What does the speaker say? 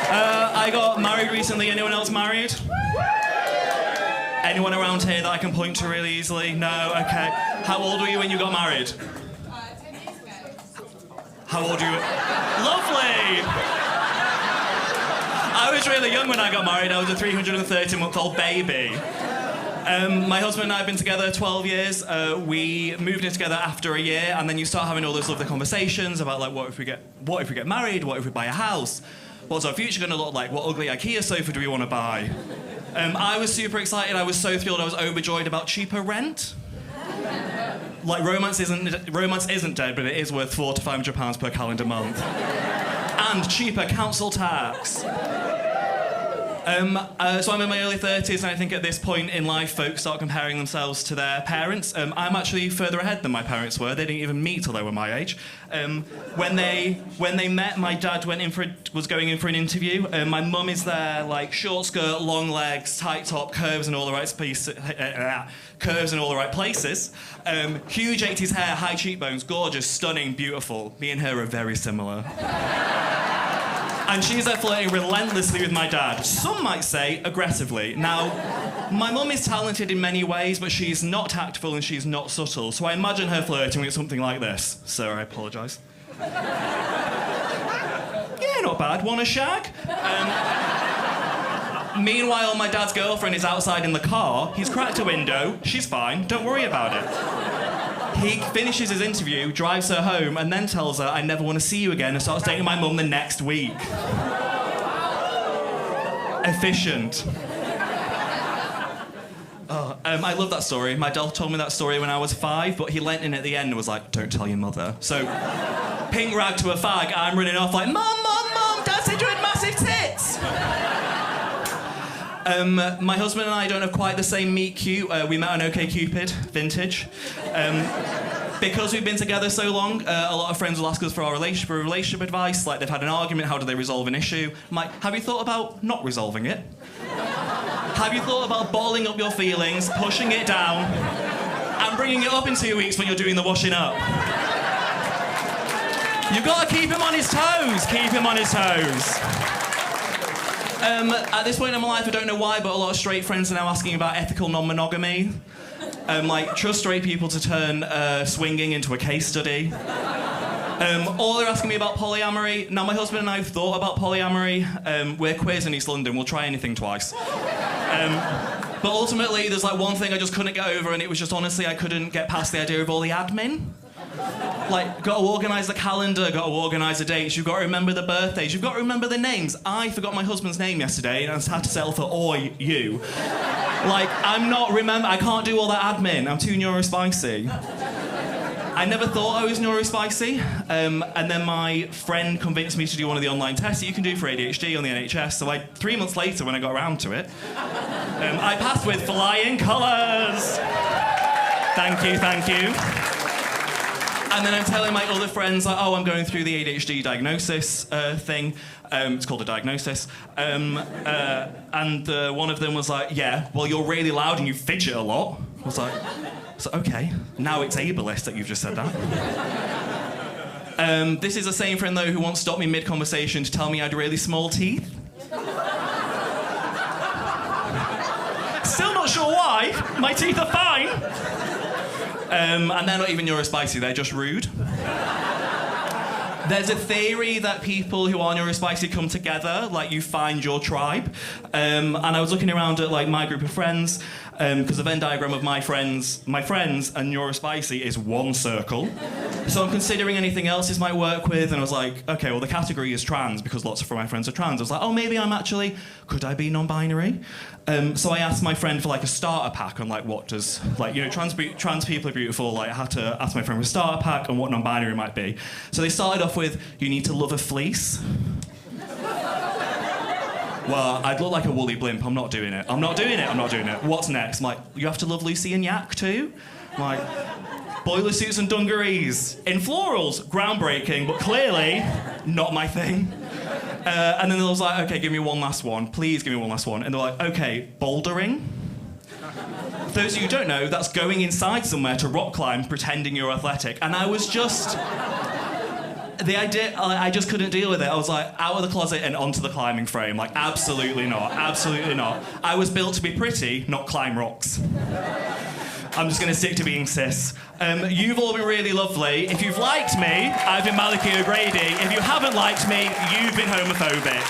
I got married recently. Anyone else married? Anyone around here that I can point to really easily? No? Okay. How old were you when you got married? 10 years ago. How old were you? Lovely! I was really young when I got married. I was a 330-month-old baby. My husband and I have been together 12 years. We moved in together after a year, and then you start having all those lovely conversations about like, what if we get married? What if we buy a house? What's our future going to look like? What ugly IKEA sofa do we want to buy? I was super excited. I was so thrilled. I was overjoyed about cheaper rent. Like romance isn't dead, but it is worth £400 to £500 per calendar month. And cheaper council tax. So I'm in my early 30s, and I think at this point in life, folks start comparing themselves to their parents. I'm actually further ahead than my parents were. They didn't even meet till they were my age. When they met, my dad was going in for an interview. My mum is there, like short skirt, long legs, tight top, curves in all the right places. Huge 80s hair, high cheekbones, gorgeous, stunning, beautiful. Me and her are very similar. And she's there flirting relentlessly with my dad. Some might say aggressively. Now, my mum is talented in many ways, but she's not tactful and she's not subtle. So I imagine her flirting with something like this. Sir, I apologise. Yeah, not bad. Want a shag? Meanwhile, my dad's girlfriend is outside in the car. He's cracked a window. She's fine. Don't worry about it. He finishes his interview, drives her home, and then tells her, I never want to see you again, and starts dating my mum the next week. Efficient. Oh, I love that story. My dad told me that story when I was 5, but he leant in at the end and was like, don't tell your mother. So, pink rag to a fag, I'm running off like, Mum, Dad said you had massive tits! My husband and I don't have quite the same meet cute. We met on OkCupid, vintage. Because we've been together so long, a lot of friends will ask us for relationship advice, like they've had an argument, how do they resolve an issue? I'm like, have you thought about not resolving it? Have you thought about bottling up your feelings, pushing it down, and bringing it up in 2 weeks when you're doing the washing up? You've got to keep him on his toes, keep him on his toes. At this point in my life, I don't know why, but a lot of straight friends are now asking about ethical non-monogamy. Like, trust straight people to turn swinging into a case study. Or they're asking me about polyamory. Now, my husband and I have thought about polyamory. We're queers in East London. We'll try anything twice. But ultimately, there's like one thing I just couldn't get over, and it was just honestly I couldn't get past the idea of all the admin. Like, got to organise the calendar, got to organise the dates, you've got to remember the birthdays, you've got to remember the names. I forgot my husband's name yesterday and I had to settle for Oi, you. Like, I can't do all that admin, I'm too neurospicy. I never thought I was neurospicy, and then my friend convinced me to do one of the online tests that you can do for ADHD on the NHS, so 3 months later, when I got around to it, I passed with flying colours. Thank you. And then I'm telling my other friends, like, oh, I'm going through the ADHD diagnosis thing. It's called a diagnosis. And one of them was like, yeah, well, you're really loud and you fidget a lot. I was like, so, okay, now it's ableist that you've just said that. This is the same friend, though, who once stopped me mid-conversation to tell me I had really small teeth. Still not sure why. My teeth are fine. And they're not even neurospicy, they're just rude. There's a theory that people who are neurospicy come together, like you find your tribe. And I was looking around at like my group of friends, because the Venn diagram of my friends and neurospicy is one circle. So I'm considering anything else this might work with, and I was like, okay, well the category is trans because lots of my friends are trans. I was like, oh, maybe could I be non-binary? So I asked my friend for like a starter pack on like what does, like, you know, trans people are beautiful. Like I had to ask my friend for a starter pack on what non-binary might be. So they started off with, you need to love a fleece. Well, I'd look like a woolly blimp. I'm not doing it. What's next? I'm like, you have to love Lucy and Yak too? I'm like, boiler suits and dungarees. In florals, groundbreaking, but clearly not my thing. And then they was like, okay, give me one last one. Please give me one last one. And they're like, okay, bouldering. For those of you who don't know, that's going inside somewhere to rock climb pretending you're athletic. And I was just... the idea, I just couldn't deal with it. I was like, out of the closet and onto the climbing frame. Like, absolutely not, absolutely not. I was built to be pretty, not climb rocks. I'm just going to stick to being cis. You've all been really lovely. If you've liked me, I've been Malachy O'Grady. If you haven't liked me, you've been homophobic.